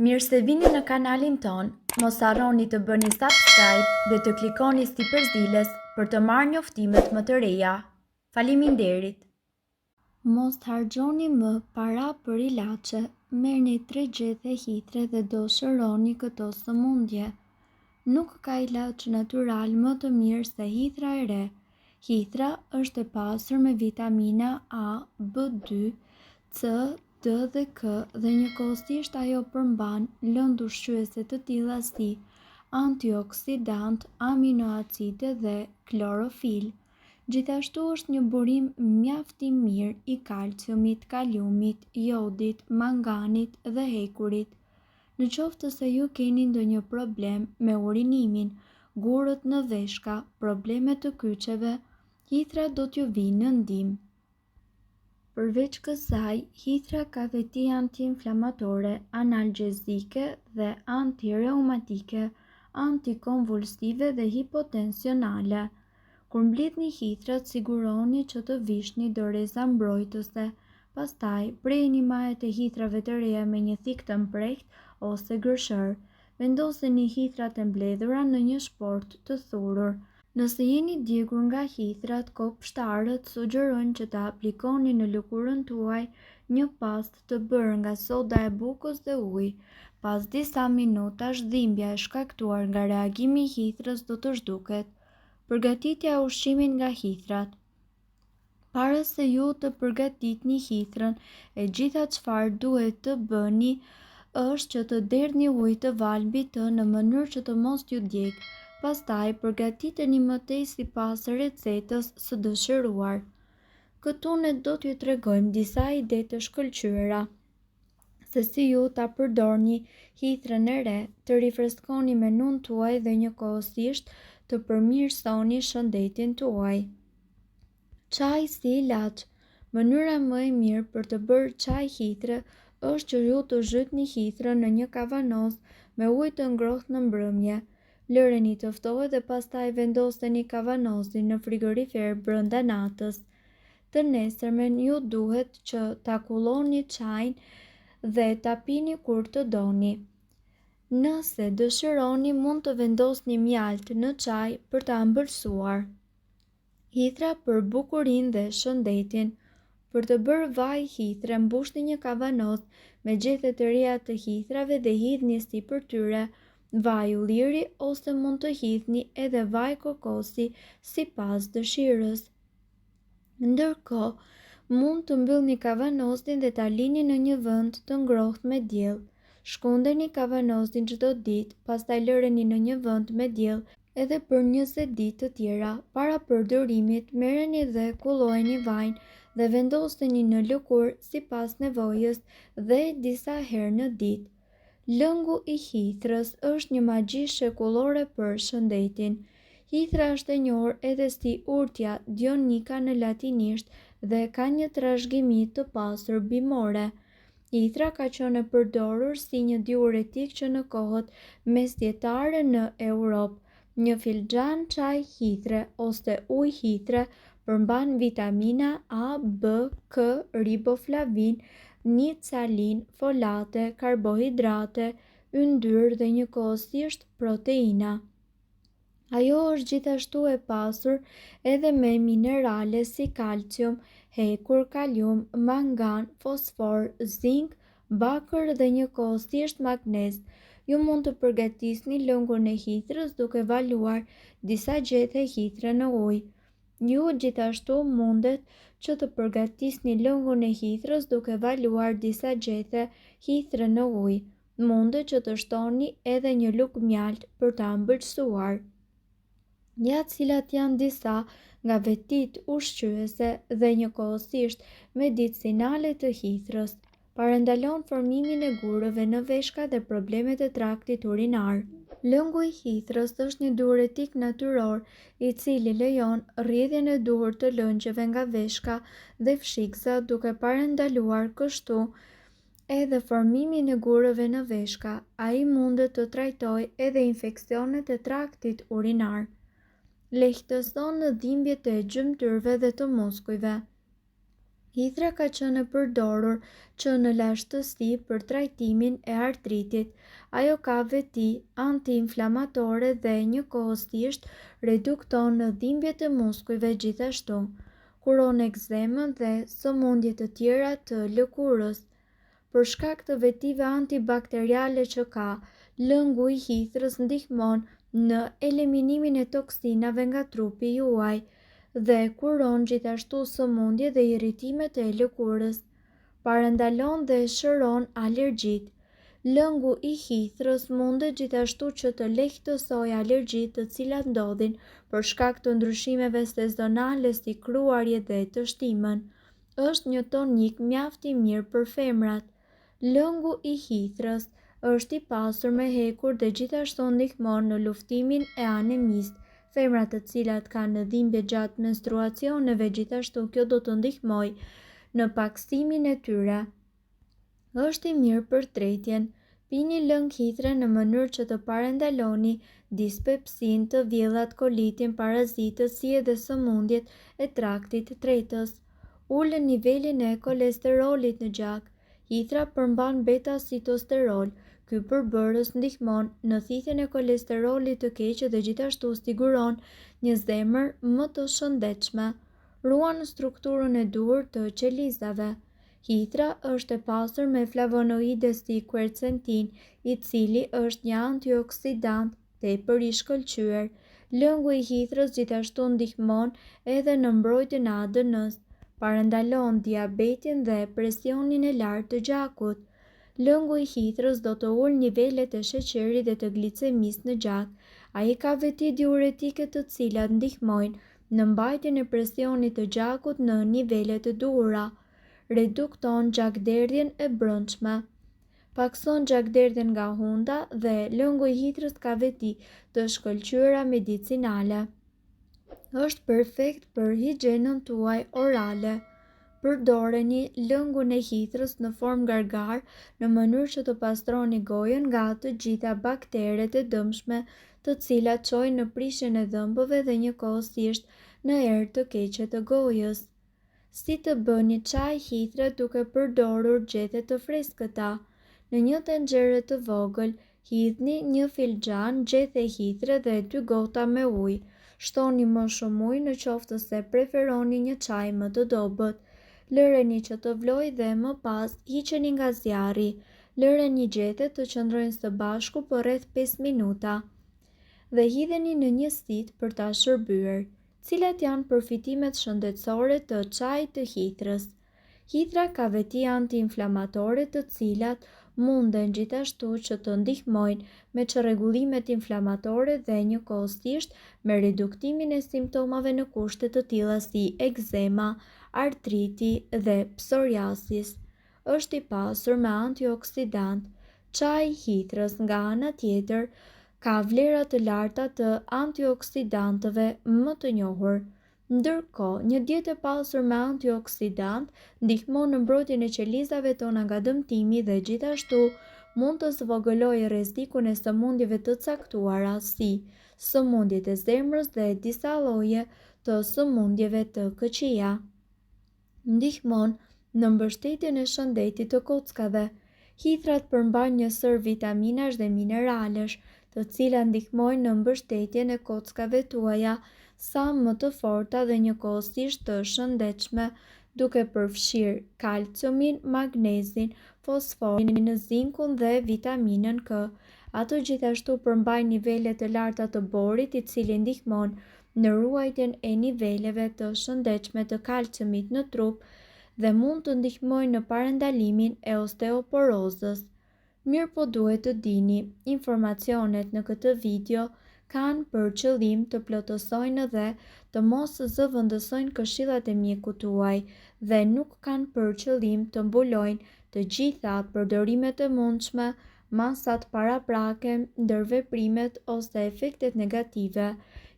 Mirë se vini në kanalin ton, mos harroni të bëni subscribe dhe të klikoni si përzieles për të marrë njoftimet më të reja. Faleminderit! Mos harxhoni më para për ilaçe, merrni 3 gjethe hitre dhe do shëroni këto sëmundje. Nuk ka ilaç natyral më të mirë se hithra e re. Hithra është e pasur me vitamina A, B2, C, D dhe K dhe njëkohësisht ajo përmban lëndë ushqyese të tilla si antioksidant, aminoacide dhe klorofil. Gjithashtu është një burim mjaft i mirë i kalciumit, kaliumit, jodit, manganit dhe hekurit. Në qoftë se ju keni ndonjë problem me urinimin, gurët në veshka, probleme të kyçeve, hithra do t'ju vinë në ndihmë. Përveç kësaj, hithra ka veti antiinflamatore, analgjezike dhe antireumatike, antikonvulsive dhe hipotensionale. Kur mblidhni hithrat, siguroni që të vishni doreza mbrojtëse. Pastaj, prehni majet e hitrave të reja me një thik të mprehtë ose gërshër. Vendoseni hithrat e mbledhura në një shport të thurur. Nëse jeni djegur nga hithrat, kopshtarët sugjerojnë që ta aplikoni në lëkurën tuaj një pastë të bërë nga soda e bukës dhe ujë. Pas disa minutash, dhimbja e shkaktuar nga reagimi i hithrës do të zhduket. Përgatitja e ushqimit nga hithrat. Para se ju të përgatitni hithrën, e gjitha çfarë duhet të bëni është që të derdhni ujë të valbit të në mënyrë që të mos t'ju djegë. Pastaj përgatiteni më tej sipas recetës së dëshiruar. Këtu ne do t'ju tregojmë disa ide të shkëlqyera se si ju ta përdorni hithrën e re, të rifreskoni menun tuaj dhe njëkohësisht të përmirësoni shëndetin tuaj. Çaj si ilaç. Mënyra më e mirë për të bërë çaj hitre është që ju të zhytni hithrën në një kavanoz me ujë të ngrohtë në mbrëmje. Lëreni të ftohet dhe pastaj vendoseni kavanozin në frigorifer brenda natës. Të nesërmen ju duhet që ta kulloni çajin dhe ta pini kur të doni. Nëse dëshironi, mund të vendosni mjalt në çaj për ta ëmbëlsuar. Hithra për bukurinë dhe shëndetin. Për të bërë vaj hithre, mbushni një kavanoz me gjethe të reja të hithrave dhe hidhni sipër tyre vaj ulliri ose mund të hidhni edhe vaj kokosi sipas dëshirës. Ndërkohë, mund të mbyllni kavanozin dhe ta lini në një vend të ngrohtë me diell. Shkundeni kavanozin çdo ditë, pastaj lëreni në një vend me diell edhe për 20 ditë të tjera. Para përdorimit, merreni dhe kullojeni vajin dhe vendoseni në lëkurë sipas nevojës dhe disa herë në ditë. Lëngu i hithrës është një magji shekullore për shëndetin. Hithra është e njohur edhe si urtja dionika në latinisht dhe ka një trashëgimi të pasur bimore. Hithra ka qenë e përdorur si një diuretik që në kohët mesjetare në Europë. Një filxhan çaj hitre ose ujë hitre përmban vitamina A, B, K, riboflavin, nicalin, folate, karbohidrate, yndyrë dhe njëkohësisht proteina. Ajo është gjithashtu e pasur edhe me minerale si kalcium, hekur, kalium, mangan, fosfor, zink, bakër dhe njëkohësisht magnez. Ju mund të përgatisni lëngun e hithrës duke valuar disa gjethe hitre në ujë. Ju gjithashtu mundet që të përgatisni lëngun e hithrës duke valuar disa gjethe hitre në ujë. Mundet që të shtoni edhe një lugë mjalt për ta ëmbëlsuar. Ja cilat janë disa nga vetit ushqyese dhe njëkohësisht medicinale të hithrës. Parandalon formimin e gurëve në veshka dhe problemet e traktit urinar. Lëngu i hithrës është një diuretik natyror i cili lejon rrjedhjen e duhur të lëngjeve nga veshka dhe fshiksa duke parandaluar kështu edhe formimin e gurëve në veshka. Ai mundet të trajtojë edhe infeksionet e traktit urinar. Lehtëson në dhimbjet e gjymtyrve dhe të muskujve. Hithra ka qenë e përdorur që në lashtësi për trajtimin e artritit. Ajo ka veti anti-inflamatore dhe njëkohësisht redukton në dhimbjet e muskujve gjithashtu. Kuron ekzemën dhe sëmundje të tjera të lëkurës. Për shkak të vetive antibakteriale që ka, lëngu i hithrës ndihmon në eliminimin e toksinave nga trupi juaj dhe kuron gjithashtu sëmundje dhe irritimet e lëkurës. Parandalon dhe shëron alergjitë. Lëngu i hithrës mundet gjithashtu që të lehtësojë alergjitë të cilat ndodhin për shkak të ndryshimeve sezonale si kruarje dhe të shtimën. Është një tonik mjaft i mirë për femrat. Lëngu i hithrës është i pasur me hekur dhe gjithashtu ndihmon në luftimin e anemisë. Femrat të cilat kanë dhimbje gjatë menstruacioneve, gjithashtu kjo do të ndihmojë në paksimin e tyre. Është i mirë për tretjen. Pini lëng hitre në mënyrë që të parandaloni dispepsin, të vjellat, kolitin, parazitët si edhe sëmundjet e traktit tretës. Ulën nivelin e kolesterolit në gjak. Hithra përmban beta-sitosterol. Ky përbërës ndihmon në thithjen e kolesterolit të keq dhe gjithashtu siguron një zemër më të shëndetshme. Ruan strukturën e duhur të qelizave. Hithra është e pasur me flavonoide si quercetin, i cili është një antioksidant tepër i shkëlqyer. Lëngu i hithrës gjithashtu ndihmon edhe në mbrojtjen e ADN-s. Parandalon diabetin dhe presionin e lartë të gjakut. Lëngu i hithrës do të ulë nivelet e sheqerit dhe të glicemisë në gjak. Ai ka veti diuretike të cilat ndihmojnë në mbajtjen e presionit të gjakut në nivelet e duhura. Redukton gjakderdhjen e brendshme. Pakson gjakderdhjen nga hunda dhe lëngu i hithrës ka veti të shkëlqyera medicinale. Është perfekt për higjienën tuaj orale. Përdoreni lëngun e hithrës në formë gargar në mënyrë që të pastroni gojën nga të gjitha bakteret e dëmshme të cilat çojnë në prishjen e dhëmbëve dhe njëkohësisht në erë të keqe të gojës. Si të bëni çaj hithre duke përdorur gjethe të freskëta. Në një tenxhere të vogël, hidhni një filxhan gjethe hithre dhe 2 gota me ujë. Shtoni më shumë ujë në qoftë se preferoni një çaj më të dobët. Lëreni që të vlojë dhe më pas hiqeni nga zjarri. Lëreni gjethet të qëndrojnë së bashku për rreth 5 minuta dhe hidheni në një sit për ta shërbyer. Cilat janë përfitimet shëndetësore të çajit të hithrës? Hithra ka veti anti-inflamatore të cilat munden gjithashtu që të ndihmojnë me çrregullimet inflamatore dhe njëkohësisht me reduktimin e simptomave në kushte të tilla si ekzema, artriti dhe psoriasis. Është i pasur me antioksidant. Çaji i hithrës nga ana tjetër ka vlera të larta të antioksidantëve më të njohur. Ndërkohë, një dietë e pasur me antioksidant ndihmon në mbrojtjen e qelizave tona nga dëmtimi dhe gjithashtu mund të zvogëlojë rrezikun e sëmundjeve të caktuara si sëmundjet e zemrës dhe disa lloje të sëmundjeve të KQI-a. Ndihmon në mbështetjen e shëndetit të kockave. Hithrat përmbajnë një sër vitaminash dhe mineralesh, të cilat ndihmojnë në mbështetjen e kockave tuaja sa më të forta dhe njëkohësisht të shëndetshme, duke përfshirë kalciumin, magnezin, fosforin, zinkun dhe vitaminën K. Ato gjithashtu përmbajnë nivele të larta të borit, i cili ndihmon në ruajtjen e niveleve të shëndetshme të kalciumit në trup dhe mund të ndihmojnë në parandalimin e osteoporozës. Mirë po duhet të dini, informacionet në këtë video kanë për qëllim të plotësojnë dhe të mos zëvendësojnë këshillat e mjekut tuaj dhe nuk kanë për qëllim të mbulojnë të gjitha përdorimet e mundshme, masat paraprake, ndërveprimet ose efektet negative.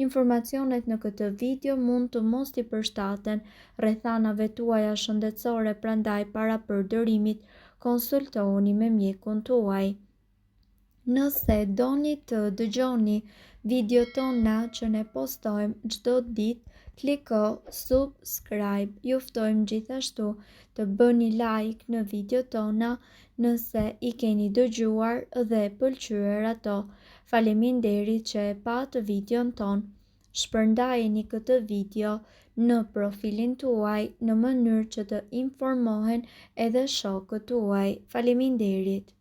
Informacionet në këtë video mund të mos i përshtaten rrethanave tuaja shëndetësore, prandaj para përdorimit konsultohuni me mjekun tuaj. Nëse doni të dëgjoni video tona që ne postojmë çdo ditë, Kliko subscribe. Ju ftojmë gjithashtu të bëni like në video tona nëse i keni dëgjuar dhe pëlqyer ato. Faleminderit që e patë videon ton. Shpërndajeni këtë video në profilin tuaj në mënyrë që të informohen edhe shokët tuaj. Faleminderit.